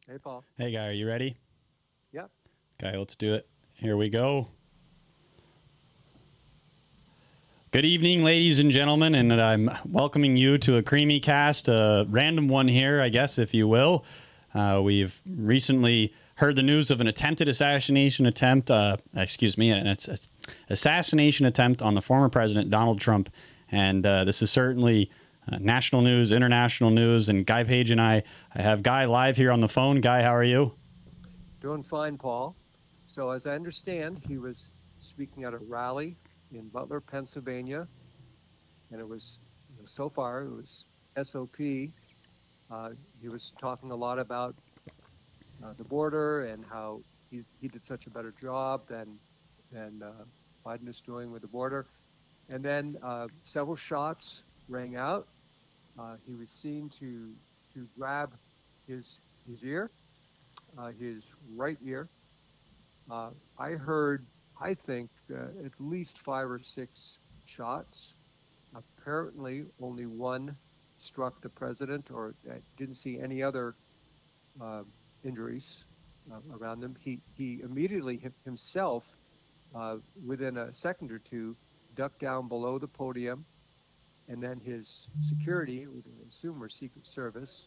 Hey, Paul. Hey, guy, are you ready? Yep. Okay, let's do it. Here we go. Good evening, ladies and gentlemen, and I'm welcoming you to a Creemee cast, a random one here, I guess, if you will. We've recently heard the news of an attempted assassination attempt, an assassination attempt on the former president, Donald Trump. And this is certainly national news, international news. And Guy Page and I have Guy live here on the phone. Guy, how are you? Doing fine, Paul. So, as I understand, he was speaking at a rally in Butler, Pennsylvania, and it was, so far, it was SOP. He was talking a lot about the border and how he did such a better job than Biden is doing with the border. And then several shots rang out. He was seen to grab his ear, his right ear. I heard, I think, at least five or six shots. Apparently, only one struck the president, or didn't see any other uh, injuries around him. He immediately himself, within a second or two, ducked down below the podium, and then his security, which I assume were Secret Service,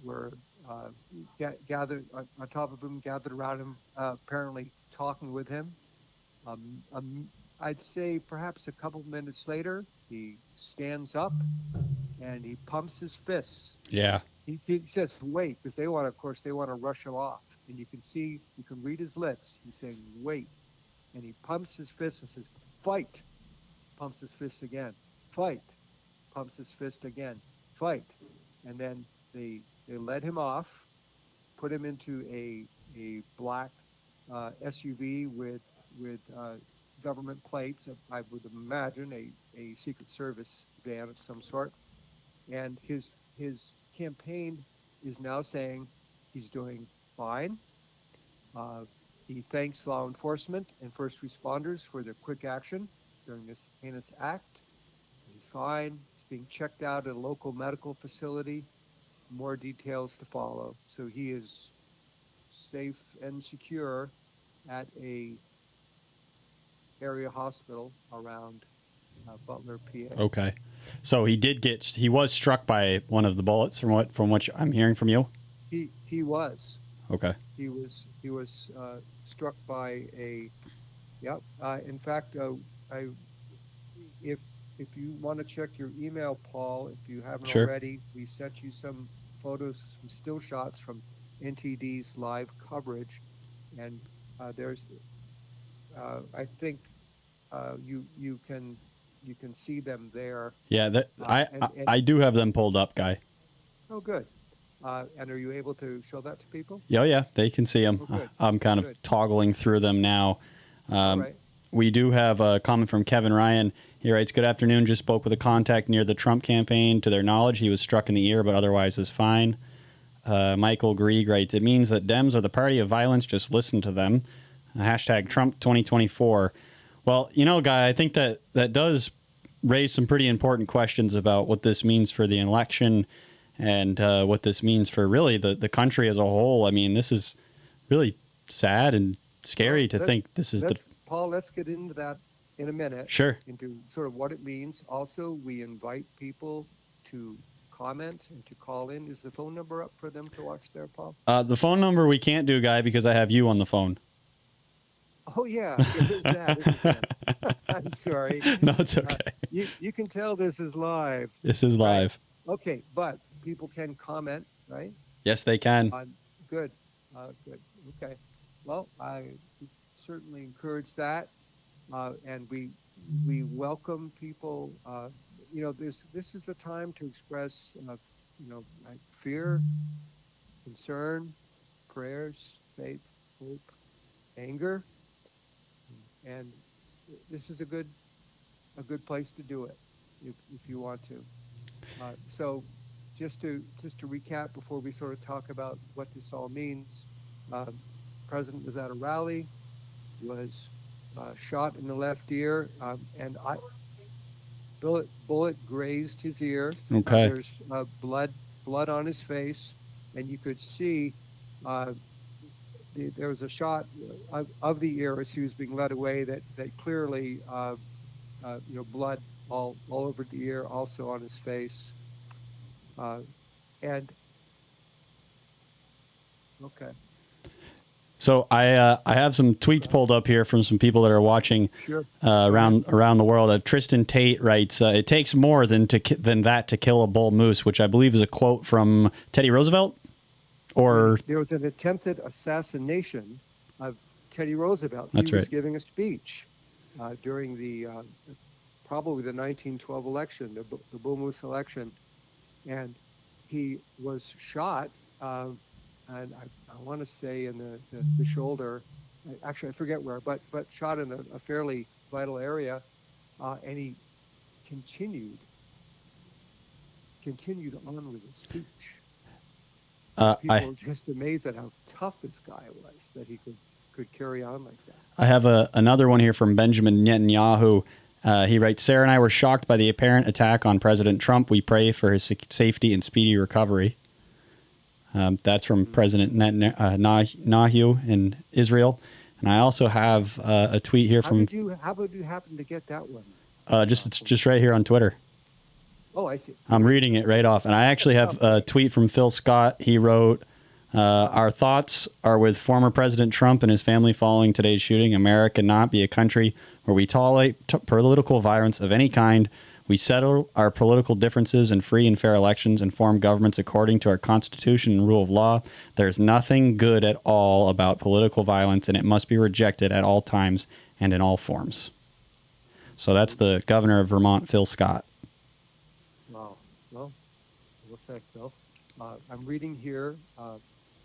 were gathered on top of him, gathered around him, apparently talking with him. Um, um, I'd say perhaps a couple minutes later, he stands up and he pumps his fists. Yeah. He says, "Wait," because they want, of course, they want to rush him off. And you can see, you can read his lips. He's saying, "Wait," and he pumps his fist and says, "Fight." Pumps his fist again. Fight. Pumps his fist again. Fight. And then they led him off, put him into a black SUV with government plates. I would imagine a Secret Service van of some sort. And his campaign is now saying he's doing fine. Uh, he thanks law enforcement and first responders for their quick action during this heinous act. He's fine. He's being checked out at a local medical facility. More details to follow. So he is safe and secure at a area hospital around Butler, PA. Okay. So he was struck by one of the bullets from what I'm hearing from you. He was Okay. struck by a, yep. In fact, I if if you want to check your email, Paul, if you haven't Sure. already, we sent you some photos, some still shots from NTD's live coverage, and there's I think you can see them there. Yeah, that And I do have them pulled up, guy. oh, good. And are you able to show that to people? Yeah, yeah, they can see them. Oh, good, I'm kind of good. toggling through them now. All Um, right. we do have a comment from Kevin Ryan. He writes, "Good afternoon. Just spoke with a contact near the Trump campaign. To their knowledge, he was struck in the ear, but otherwise is fine." Michael Grieg writes, "It means that Dems are the party of violence. Just listen to them." Hashtag Trump 2024. Well, Guy, I think that does raise some pretty important questions about what this means for the election and what this means for really the country as a whole. I mean, this is really sad and Well, scary to think this is the. let's Paul, let's get into that in a minute, Sure. into sort of what it means. Also, we invite people to comment and to call in. Is the phone number up for them to watch there, Paul? The phone number we can't do, Guy, because I have you on the phone. Oh yeah, it is that, isn't it? I'm sorry. No, it's Uh, okay. you can tell this is live, This is right? live. Okay, but people can comment, right? Yes, they can. On good, good. Okay. Well, I certainly encourage that, and we welcome people. This is a time to express, like fear, concern, prayers, faith, hope, anger, and this is a good place to do it if you want to. So just to recap before we sort of talk about what this all means, the president was at a rally, was shot in the left ear, and bullet grazed his ear. Okay. There's blood on his face. and you could see there was a shot of the ear as he was being led away that clearly, blood all over the ear, also on his face, and okay. So I have some tweets pulled up here from some people that are watching Sure. around the world. Tristan Tate writes, "It takes more than that to kill a bull moose," which I believe is a quote from Teddy Roosevelt. Or there was an attempted assassination of Teddy Roosevelt. That's he was right. giving a speech during probably the 1912 election, the bull moose election, and he was shot. And I want to say in the shoulder. Actually, I forget where, but shot in a fairly vital area, and he continued on with his speech. People were just amazed at how tough this guy was, that he could carry on like that. I have another one here from Benjamin Netanyahu. He writes, "Sarah and I were shocked by the apparent attack on President Trump. We pray for his safety and speedy recovery." That's from President Netanyahu in Israel. And I also have a tweet here from. How would you happen to get that one? It's just right here on Twitter. Oh, I see. I'm reading it right off. And I actually have a tweet from Phil Scott. He wrote, "Our thoughts are with former President Trump and his family following today's shooting. America cannot be a country where we tolerate political violence of any kind. We settle our political differences in free and fair elections and form governments according to our Constitution and rule of law. There's nothing good at all about political violence, and it must be rejected at all times and in all forms." So that's the governor of Vermont, Phil Scott. Wow. Well said, Phil. I'm reading here,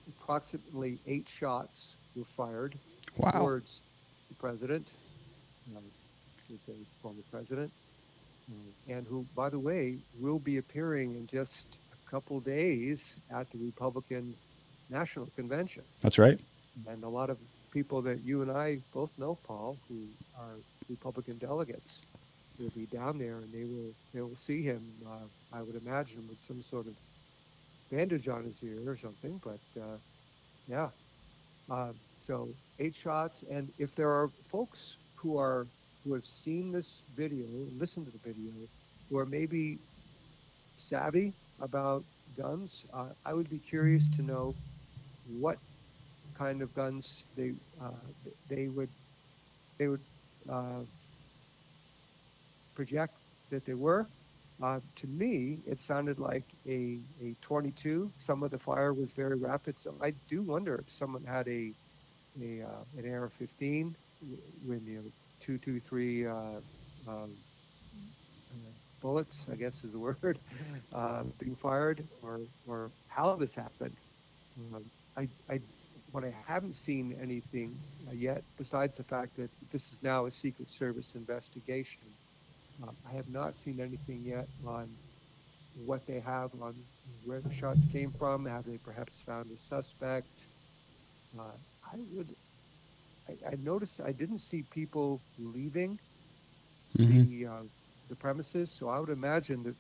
approximately 8 shots were fired towards the president, who's a former president, and who, by the way, will be appearing in just a couple days at the Republican National Convention. That's right. And a lot of people that you and I both know, Paul, who are Republican delegates, will be down there, and they will see him. I would imagine with some sort of bandage on his ear or something. But yeah, so 8 shots, and if there are folks who have seen this video, listened to the video, who are maybe savvy about guns, I would be curious to know what kind of guns they would project that they were. To me, it sounded like a 22. Some of the fire was very rapid, so I do wonder if someone had an AR-15 when 223 bullets, I guess is the word, being fired, or how this happened. What I haven't seen anything yet, besides the fact that this is now a Secret Service investigation, I have not seen anything yet on what they have on where the shots came from. Have they perhaps found a suspect? I noticed I didn't see people leaving the premises, so I would imagine the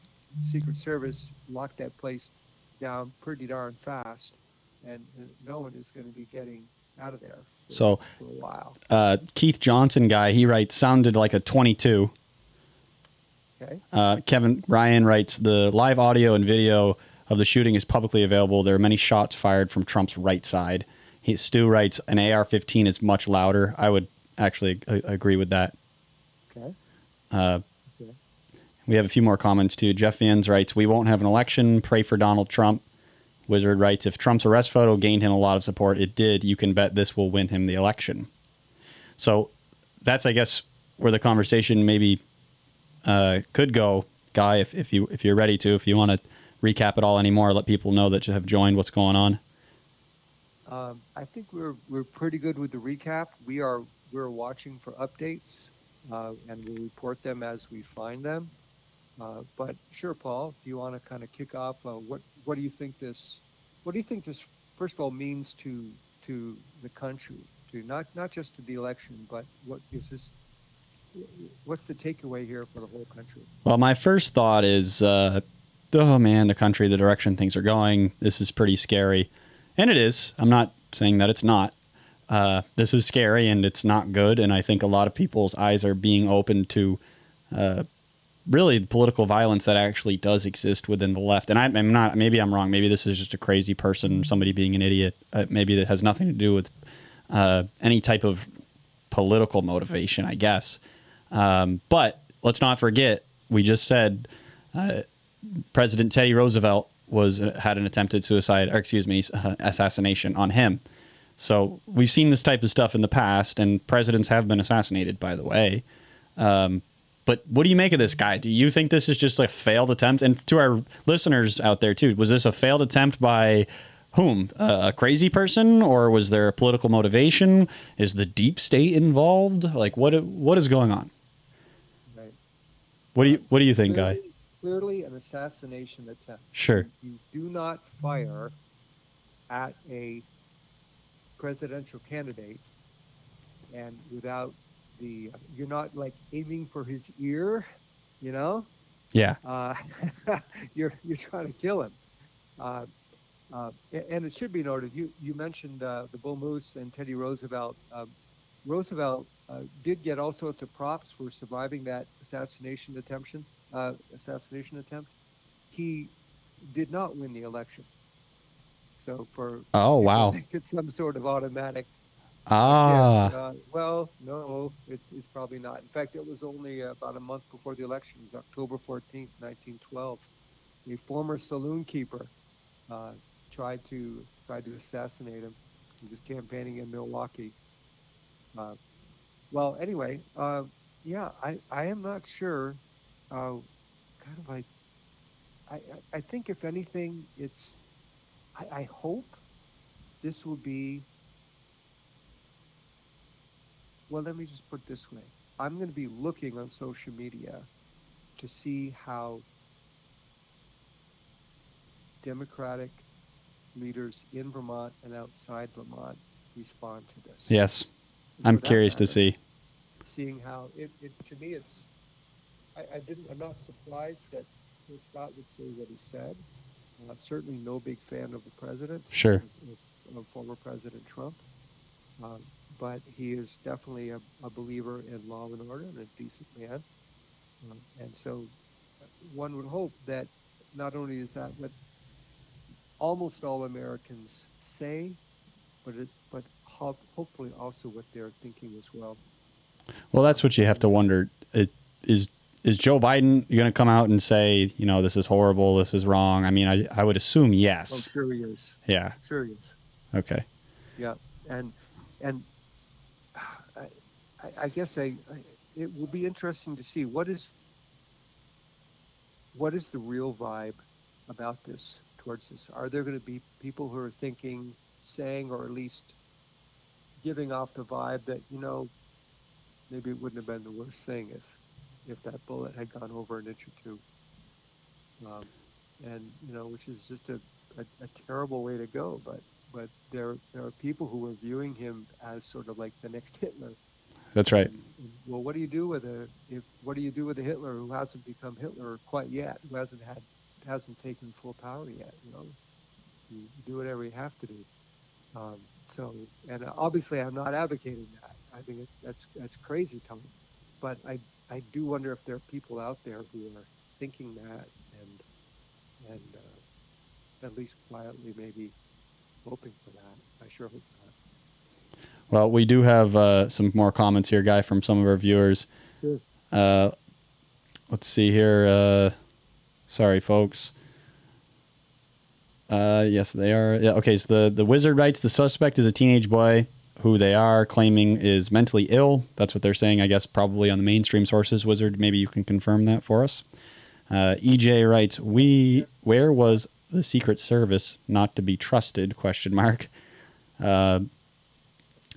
Secret Service locked that place down pretty darn fast, and no one is going to be getting out of there for a while. Keith Johnson guy, he writes, "Sounded like a 22." Okay. Kevin Ryan writes, "The live audio and video of the shooting is publicly available. There are many shots fired from Trump's right side." Stu writes, "An AR-15 is much louder." I would actually agree with that. Okay. We have a few more comments too. Jeff Vans writes, "We won't have an election. Pray for Donald Trump." Wizard writes, "If Trump's arrest photo gained him a lot of support, it did. You can bet this will win him the election." So that's, I guess, where the conversation maybe could go, Guy. If you're ready to, if you want to recap it all anymore, let people know that you have joined what's going on. I think we're pretty good with the recap. We're watching for updates, and we'll report them as we find them. But sure, Paul, do you want to kind of kick off? What do you think this? What do you think this, first of all, means to the country, to not just to the election, but what is this? What's the takeaway here for the whole country? Well, my first thought is oh man, the country, the direction things are going, this is pretty scary. And it is. I'm not saying that it's not. This is scary and it's not good. And I think a lot of people's eyes are being opened to really the political violence that actually does exist within the left. And I'm not, maybe I'm wrong. Maybe this is just a crazy person, somebody being an idiot. Maybe that has nothing to do with any type of political motivation, I guess. But let's not forget, we just said President Teddy Roosevelt had an attempted suicide, or excuse me, assassination on him. So we've seen this type of stuff in the past, and presidents have been assassinated, by the way. But what do you make of this guy? Do you think this is just a failed attempt? And to our listeners out there, too, was this a failed attempt by whom? A crazy person, or was there a political motivation? Is the deep state involved? Like, what is going on? Right. What do you think, Guy? Clearly an assassination attempt. Sure. You do not fire at a presidential candidate and without you're not like aiming for his ear, you know? Yeah. You're trying to kill him. And it should be noted, you mentioned the Bull Moose and Teddy Roosevelt. Roosevelt did get all sorts of props for surviving that assassination attempt. He did not win the election. So wow. I think it's some sort of automatic. Well, no, it's probably not. In fact, it was only about a month before the election. It was October 14th, 1912. A former saloon keeper tried to assassinate him. He was campaigning in Milwaukee. Well, anyway, yeah, I am not sure. Kind of like, I think if anything, I hope this will be. Well, let me just put it this way. I'm going to be looking on social media to see how Democratic leaders in Vermont and outside Vermont respond to this. Yes. I'm curious to see. Seeing how it to me, I'm not surprised that Scott would say what he said. Certainly no big fan of the president. Sure. Of former President Trump. But he is definitely a believer in law and order and a decent man. And so one would hope that not only is that what almost all Americans say, but hopefully also what they're thinking as well. Well, that's what you have to wonder. Is Joe Biden going to come out and say, this is horrible, this is wrong? I mean, I would assume yes. Oh, sure he is. Yeah. Sure he is. Okay. Yeah. And I guess it will be interesting to see what is the real vibe about this towards this. Are there going to be people who are saying, or at least giving off the vibe that, maybe it wouldn't have been the worst thing if that bullet had gone over an inch or two. And, which is just a terrible way to go. But there are people who are viewing him as sort of like the next Hitler. That's right. And, well, what do you do with a Hitler who hasn't become Hitler quite yet, who hasn't taken full power yet? You do whatever you have to do. And obviously, I'm not advocating that. I think that's crazy talk. But I do wonder if there are people out there who are thinking that and at least quietly maybe hoping for that. I sure hope not. Well, we do have some more comments here, Guy, from some of our viewers. Sure. Let's see here. Sorry, folks. Yes, they are. Yeah. Okay. So the wizard writes the suspect is a teenage boy who they are claiming is mentally ill. That's what they're saying, I guess, probably on the mainstream sources. Wizard, maybe you can confirm that for us. EJ writes, where was the Secret Service not to be trusted? ?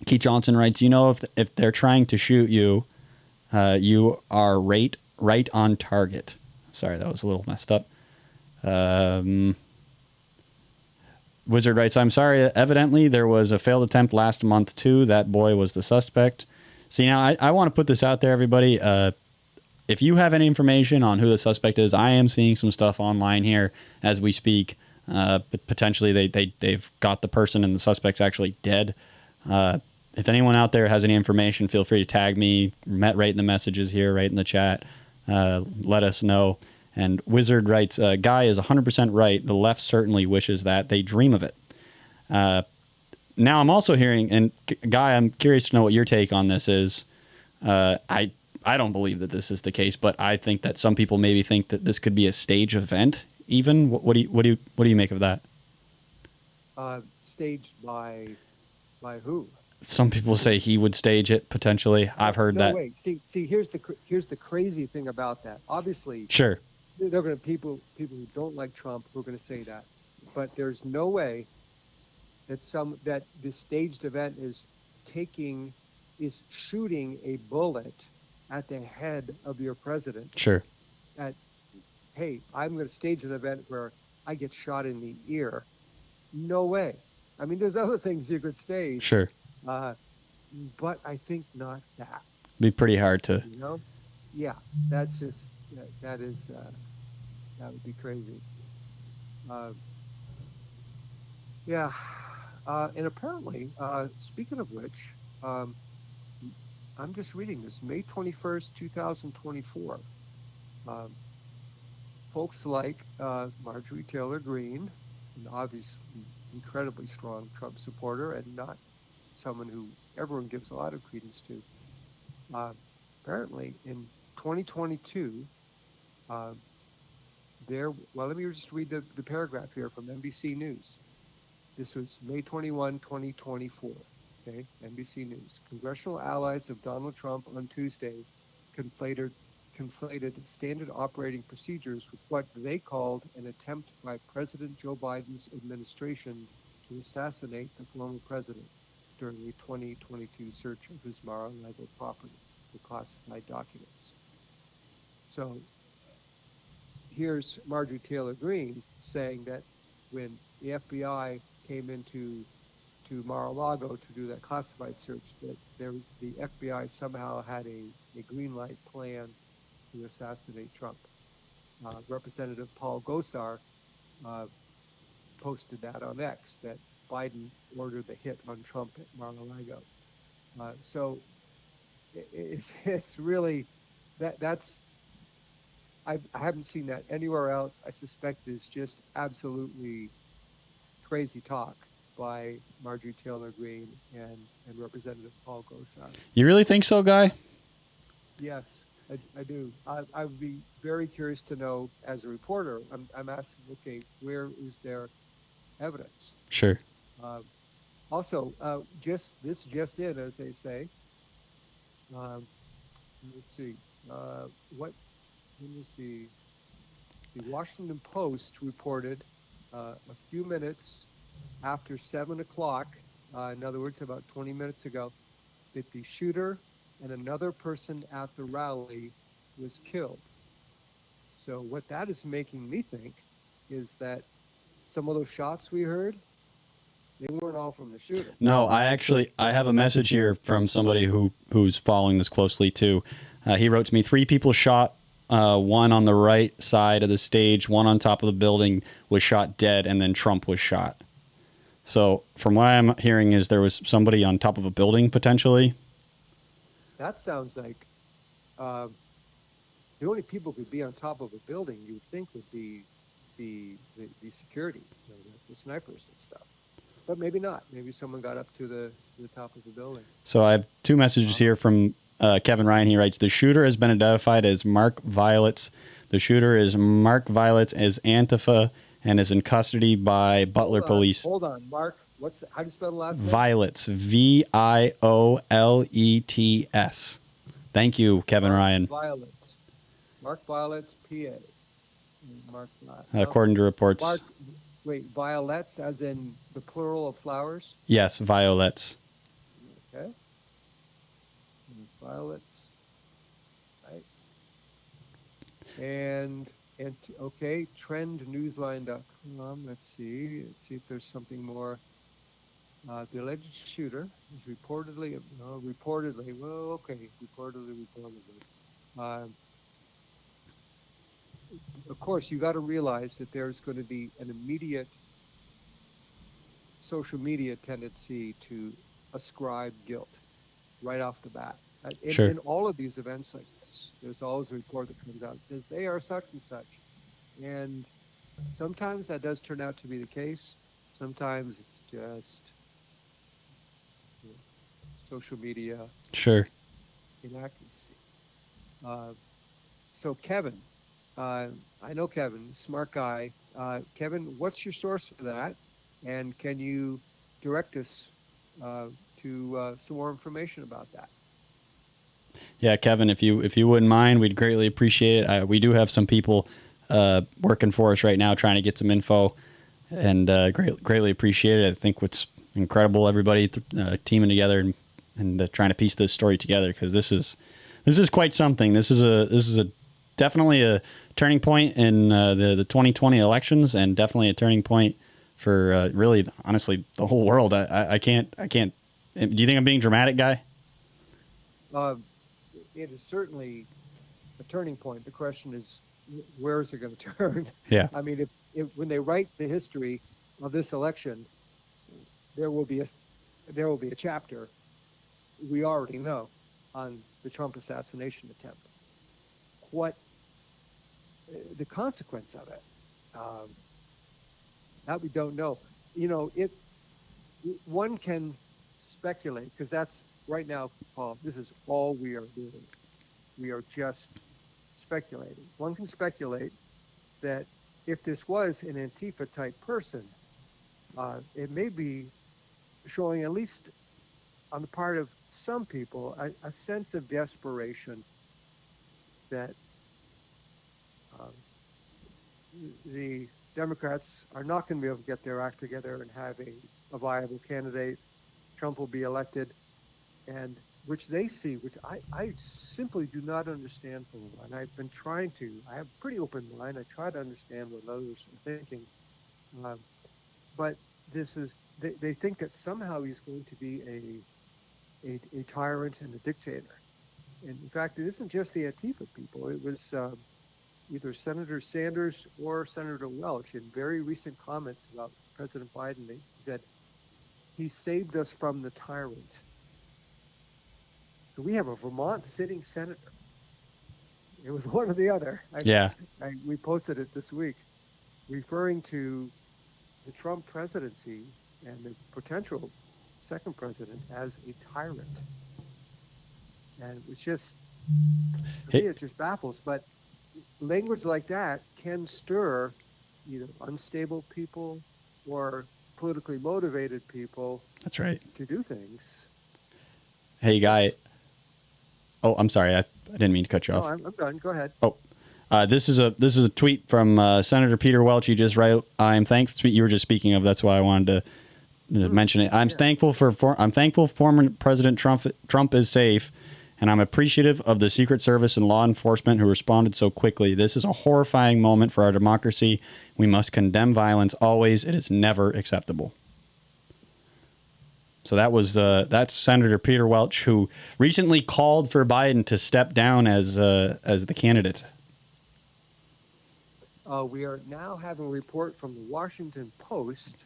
Keith Johnson writes, if they're trying to shoot you, you are right on target. Sorry, that was a little messed up. Wizard writes, I'm sorry, evidently there was a failed attempt last month too. That boy was the suspect. See, now I want to put this out there, everybody. if you have any information on who the suspect is, I am seeing some stuff online here as we speak. Potentially they've got the person and the suspect's actually dead. If anyone out there has any information, feel free to tag me, right in the messages here, right in the chat. Let us know. And Wizard writes, Guy is 100% right. The left certainly wishes that. They dream of it. Now I'm also hearing, and Guy, I'm curious to know what your take on this is. I don't believe that this is the case, but I think that some people maybe think that this could be a stage event. Even what do you make of that? Staged by who? Some people say he would stage it potentially. I've heard no that. Way. See, here's the crazy thing about that. Obviously, sure, there are going to people who don't like Trump who are going to say that, but there's no way that this staged event is shooting a bullet at the head of your president. Sure. Hey, I'm going to stage an event where I get shot in the ear. No way. I mean, there's other things you could stage. Sure. But I think not that. Be pretty hard to. Yeah, that's just that would be crazy. Yeah, and apparently, speaking of which, I'm just reading this, May 21st, 2024. Folks like Marjorie Taylor Greene, an obviously incredibly strong Trump supporter and not someone who everyone gives a lot of credence to, apparently in 2022, well, let me just read the paragraph here from NBC News. This was May 21, 2024. Okay, NBC News. Congressional allies of Donald Trump on Tuesday conflated standard operating procedures with what they called an attempt by President Joe Biden's administration to assassinate the former president during the 2022 search of his Mar-a-Lago property for classified documents. So here's Marjorie Taylor Greene saying that when the FBI came into Mar-a-Lago to do that classified search, that the FBI somehow had a green light plan to assassinate Trump. Representative Paul Gosar posted that on X, that Biden ordered the hit on Trump at Mar-a-Lago. So it's really that's I haven't seen that anywhere else. I suspect it's just absolutely crazy talk by Marjorie Taylor Greene and Representative Paul Gosar. You really think so, Guy? Yes, I do. I would be very curious to know, as a reporter, I'm asking, okay, where is there evidence? Sure. Also, just in, as they say. Let's see. Let me see. The Washington Post reported a few minutes after 7 o'clock, in other words, about 20 minutes ago, that the shooter and another person at the rally was killed. So what that is making me think is that some of those shots we heard, they weren't all from the shooter. No, I have a message here from somebody who's following this closely too. He wrote to me, 3 people shot, one on the right side of the stage, one on top of the building was shot dead, and then Trump was shot. So from what I'm hearing is there was somebody on top of a building potentially. That sounds like the only people who could be on top of a building you would think would be the security, the snipers and stuff. But maybe not. Maybe someone got up to the top of the building. So I have 2 messages here from Kevin Ryan. He writes, the shooter has been identified as Mark Violets. The shooter is Mark Violets as Antifa and is in custody by Butler police. Hold on, Mark. How do you spell the last name? Violets. Violets. Thank you, Kevin Ryan. Violets. Mark Violets, PA. Mark. According to reports. Mark. Wait, violets, as in the plural of flowers? Yes, violets. Okay. Violets. Right. And okay, trendnewsline.com. Let's see if there's something more. The alleged shooter is reportedly. Reportedly. of course, you got to realize that there's going to be an immediate social media tendency to ascribe guilt right off the bat. Sure. In all of these events like this, there's always a report that comes out and says they are such and such. And sometimes that does turn out to be the case. Sometimes it's just, you know, social media Sure. inaccuracy. Uh, so Kevin, uh, I know Kevin, smart guy. Kevin, what's your source for that? And can you direct us uh, to some more information about that? Yeah, Kevin, if you wouldn't mind, we'd greatly appreciate it. We do have some people working for us right now trying to get some info, and greatly appreciate it. I think what's incredible, everybody teaming together and trying to piece this story together, because this is quite something. This is a definitely a turning point in the 2020 elections, and definitely a turning point for really, honestly, the whole world. I can't. Do you think I'm being dramatic, guy? Uh, it is certainly a turning point. The question is, where is it going to turn? Yeah. I mean, if when they write the history of this election, there will be a there will be a chapter we already know on the Trump assassination attempt. What the consequence of it? Um, that we don't know. You know, it one can speculate because that's right now, Paul. This is all we are doing. We are just speculating. One can speculate that if this was an Antifa type person, it may be showing, at least on the part of some people, a sense of desperation that um, the Democrats are not going to be able to get their act together and have a viable candidate. Trump will be elected, and which they see, which I simply do not understand from one. I've been trying to. I have a pretty open mind. I try to understand what others are thinking. Um, but this is they think that somehow he's going to be a tyrant and a dictator. And in fact, it isn't just the Antifa people. It was either Senator Sanders or Senator Welch in very recent comments about President Biden. They said he saved us from the tyrant. So we have a Vermont sitting senator. It was one or the other. Yeah. We posted it this week, referring to the Trump presidency and the potential second president as a tyrant. And it's just, for me, Hey, it just baffles. But language like that can stir either unstable people or politically motivated people that's right. to do things. Hey, It's guy. just, Oh, I'm sorry. I didn't mean to cut you no, off. I'm done. Go ahead. Oh, this is a tweet from Senator Peter Welch. He just wrote, "I'm thankful." You were just speaking of. That's why I wanted to mention it. I'm Yeah. thankful I'm thankful former President Trump is safe, and I'm appreciative of the Secret Service and law enforcement who responded so quickly. This is a horrifying moment for our democracy. We must condemn violence always. It is never acceptable. So that's Senator Peter Welch, who recently called for Biden to step down as the candidate. We are now having a report from the Washington Post.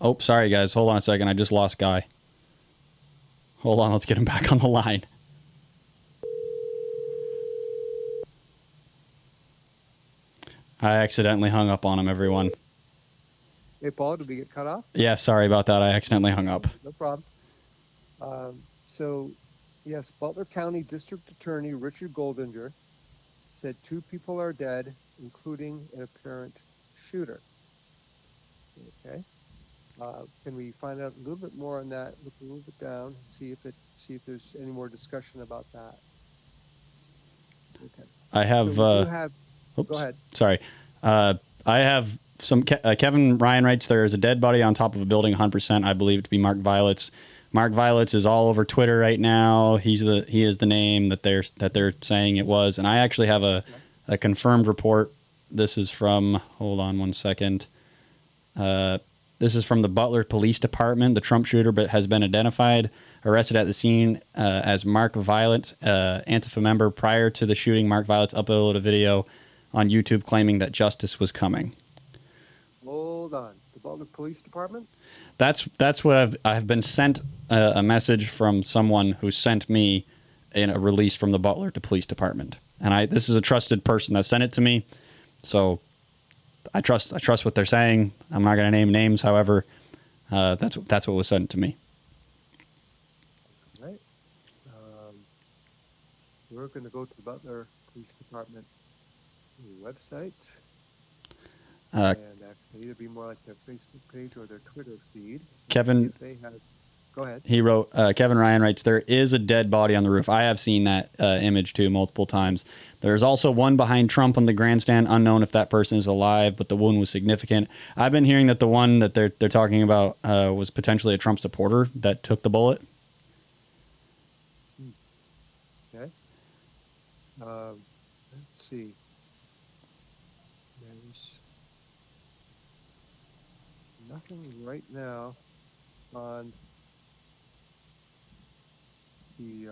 Oh, sorry guys. Hold on a second. I just lost Guy. Hold on. Let's get him back on the line. I accidentally hung up on him, everyone. Hey, Paul, did we get cut off? Yeah, sorry about that. I accidentally hung up. No problem. So, yes, Butler County District Attorney Richard Goldinger said 2 people are dead, including an apparent shooter. Okay. Can we find out a little bit more on that? Look a little bit down and see if there's any more discussion about that. Okay. I have. So we do have. Go Oops. ahead. Sorry. I have some. Kevin Ryan writes there is a dead body on top of a building. 100%. I believe it to be Mark Violets. Mark Violets is all over Twitter right now. He is the name that they're saying it was, and I actually have a confirmed report. This is from. Hold on one second. This This is from the Butler Police Department. The Trump shooter has been identified, arrested at the scene as Mark Violet, Antifa member. Prior to the shooting, Mark Violet uploaded a video on YouTube claiming that justice was coming. Hold on. The Butler Police Department? That's what I've been sent a message from someone who sent me in a release from the Butler Police Department. And this is a trusted person that sent it to me. So I trust what they're saying. I'm not going to name names, however. That's what was sent to me. All right. We're going to go to the Butler Police Department website. And actually, it'd be more like their Facebook page or their Twitter feed. Kevin, if they have, go ahead. He wrote, Kevin Ryan writes, there is a dead body on the roof. I have seen that image too multiple times. There's also one behind Trump on the grandstand, unknown if that person is alive, but the wound was significant. I've been hearing that the one that they're talking about was potentially a Trump supporter that took the bullet. Okay. Let's see. There's nothing right now on the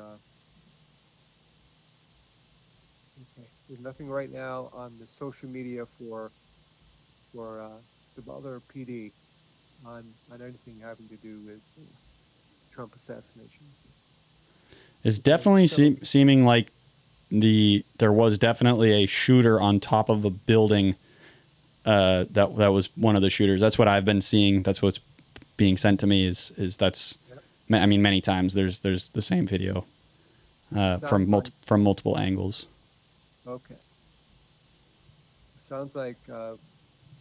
there's nothing right now on the social media for the Butler PD on anything having to do with Trump assassination. It's definitely seeming like there was definitely a shooter on top of a building that was one of the shooters. That's what I've been seeing. That's what's being sent to me is that's I mean many times there's the same video from multiple angles. Okay. Sounds like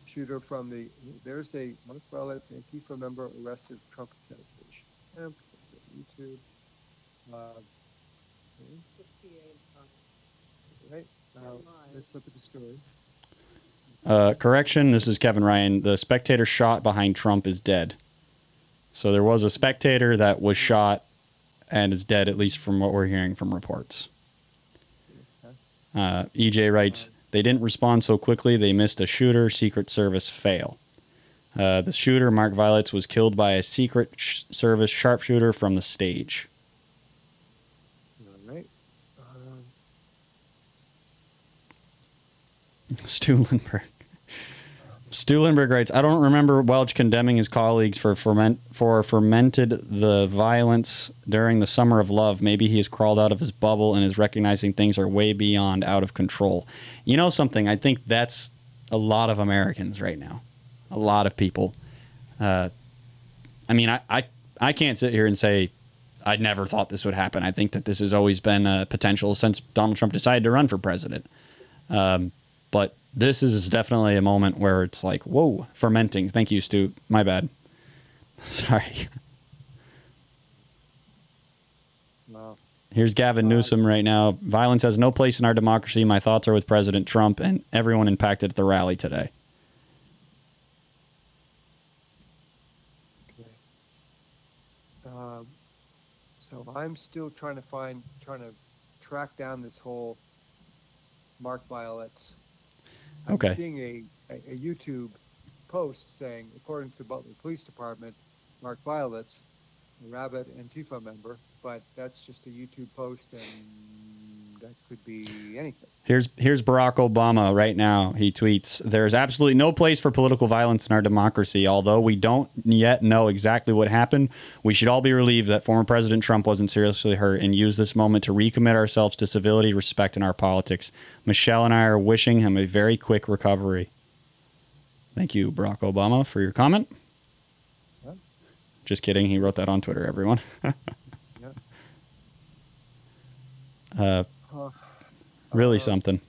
shooter from there's a Mark Violet's Antifa member arrested for Trump assassination. YouTube. Right. Let's look at the story. Correction, this is Kevin Ryan. The spectator shot behind Trump is dead. So there was a spectator that was shot and is dead, at least from what we're hearing from reports. EJ writes, they didn't respond so quickly. They missed a shooter. Secret Service fail. The shooter, Mark Violet, was killed by a Secret Service sharpshooter from the stage. All right. Stuhlenberg writes, I don't remember Welch condemning his colleagues for fermented the violence during the summer of love. Maybe he has crawled out of his bubble and is recognizing things are way beyond out of control. You know something? I think that's a lot of Americans right now. A lot of people. I mean, I can't sit here and say I never thought this would happen. I think that this has always been a potential since Donald Trump decided to run for president. But this is definitely a moment where it's like, whoa, fermenting. Thank you, Stu. My bad. Sorry. Wow. Here's Gavin Newsom right now. Violence has no place in our democracy. My thoughts are with President Trump and everyone impacted at the rally today. Okay. So I'm still trying to track down this whole Mark Violet's. I'm seeing a YouTube post saying, according to the Butler Police Department, Mark Violet's a rabid Antifa member, but that's just a YouTube post, and that could be anything. Here's Barack Obama right now. He tweets, there is absolutely no place for political violence in our democracy. Although we don't yet know exactly what happened, we should all be relieved that former President Trump wasn't seriously hurt and use this moment to recommit ourselves to civility, respect in our politics. Michelle and I are wishing him a very quick recovery. Thank you, Barack Obama, for your comment. Yeah. Just kidding. He wrote that on Twitter, everyone. Really something.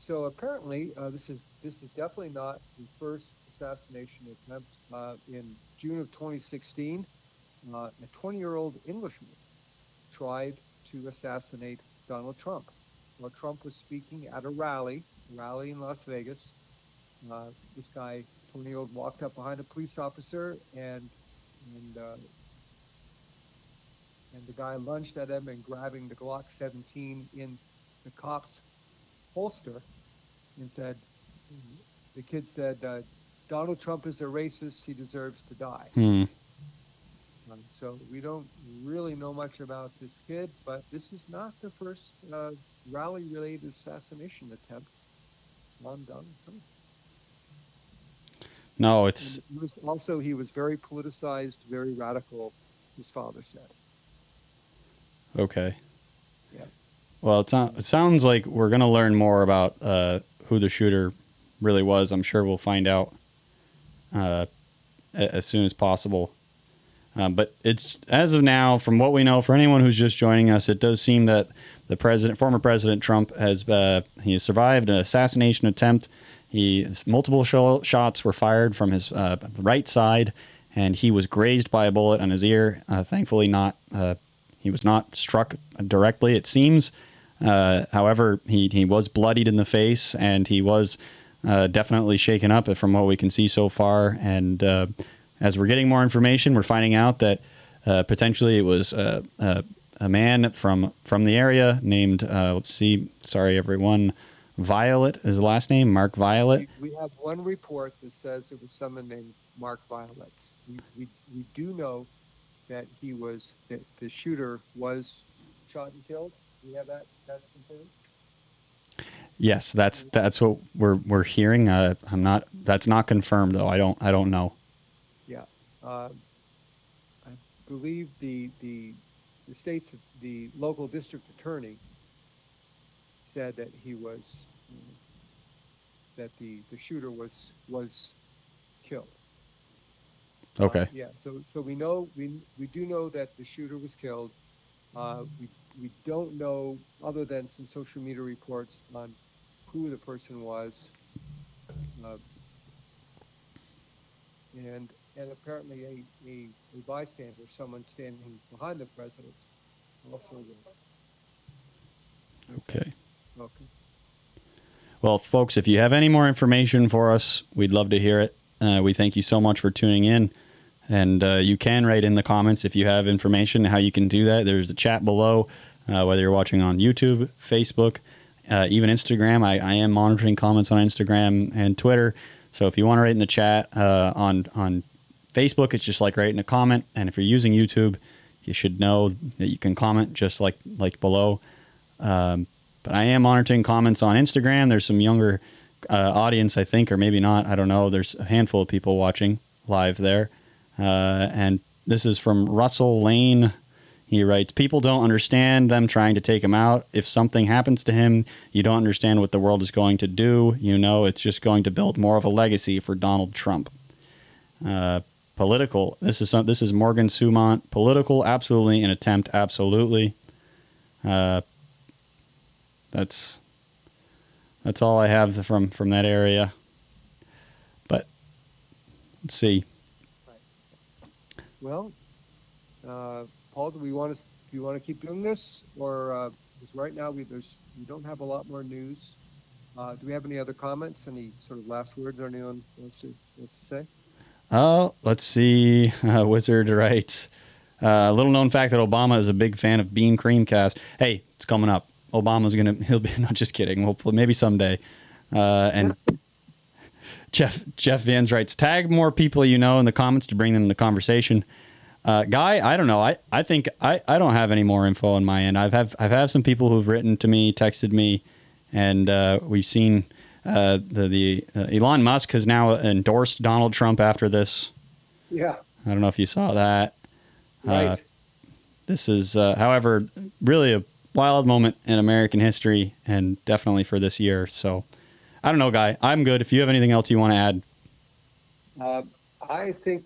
So apparently, this is definitely not the first assassination attempt. In June of 2016, a 20-year-old Englishman tried to assassinate Donald Trump. While Trump was speaking at a rally in Las Vegas, this guy, 20-year-old, walked up behind a police officer and the guy lunged at him and grabbing the Glock 17 in the cop's holster and said, the kid said, Donald Trump is a racist. He deserves to die. So we don't really know much about this kid, but this is not the first rally-related assassination attempt on Donald Trump. No, it's he was very politicized, very radical, his father said. okay. Yeah. Well, it sounds like we're going to learn more about who the shooter really was. I'm sure we'll find out as soon as possible. But it's, as of now, from what we know, for anyone who's just joining us, it does seem that former President Trump has survived an assassination attempt. Multiple shots were fired from his right side, and he was grazed by a bullet on his ear. Thankfully, he was not struck directly, it seems. However, he was bloodied in the face, and he was definitely shaken up from what we can see so far. And as we're getting more information, we're finding out that potentially it was a man from the area named, sorry everyone, Violet is the last name, Mark Violet. We have one report that says it was someone named Mark Violet. We do know that the shooter was shot and killed. Do we have that? That's confirmed? Yes, that's what we're hearing. That's not confirmed though. I don't know. Yeah, I believe the local district attorney said that that the shooter was killed. Okay. Yeah. So we do know that the shooter was killed. We don't know, other than some social media reports, on who the person was, and apparently a bystander, someone standing behind the president, also was. Okay. Okay. Well, folks, if you have any more information for us, we'd love to hear it. We thank you so much for tuning in. And you can write in the comments if you have information, how you can do that. There's the chat below, whether you're watching on YouTube, Facebook, even Instagram. I am monitoring comments on Instagram and Twitter. So if you want to write in the chat on Facebook, it's just like writing a comment. And if you're using YouTube, you should know that you can comment just like below. But I am monitoring comments on Instagram. There's some younger audience, I think, or maybe not. I don't know. There's a handful of people watching live there. And this is from Russell Lane. He writes, people don't understand them trying to take him out. If something happens to him, you don't understand what the world is going to do. You know, it's just going to build more of a legacy for Donald Trump. Political. This is Morgan Sumont. Political, absolutely. An attempt, absolutely. That's all I have from that area. But let's see. Well, Paul, do you want to keep doing this, or because right now we don't have a lot more news? Do we have any other comments? Any sort of last words anyone wants to say? Let's see. Wizard writes, little known fact that Obama is a big fan of Bean Creamcast. Hey, it's coming up. He'll be, not just kidding. Hopefully, maybe someday. And Jeff Vans writes, tag more people you know in the comments to bring them in the conversation. Guy, I don't know. I think I don't have any more info on my end. I've had some people who've written to me, texted me, and we've seen the Elon Musk has now endorsed Donald Trump after this. Yeah. I don't know if you saw that. Right. This is, however, really a wild moment in American history, and definitely for this year. So, I don't know, Guy. I'm good. If you have anything else you want to add. I think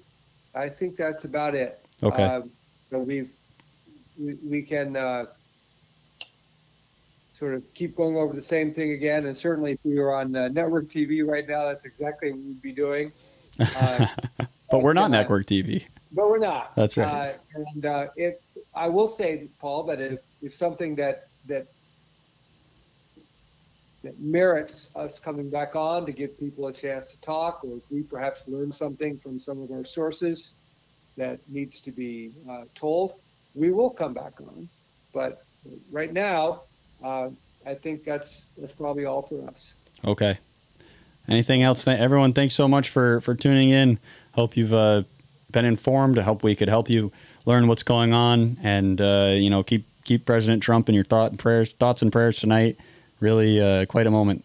that's about it. Okay. We can sort of keep going over the same thing again, and certainly if we were on network TV right now, that's exactly what we'd be doing. But we're not network TV. But we're not. That's right. And I will say, Paul, that if something that merits us coming back on to give people a chance to talk, or if we perhaps learn something from some of our sources that needs to be told, we will come back on. But right now, I think that's probably all for us. Okay. Anything else? Everyone, thanks so much for tuning in. Hope you've been informed. I hope we could help you learn what's going on, and keep President Trump in your thoughts and prayers tonight. Really, quite a moment.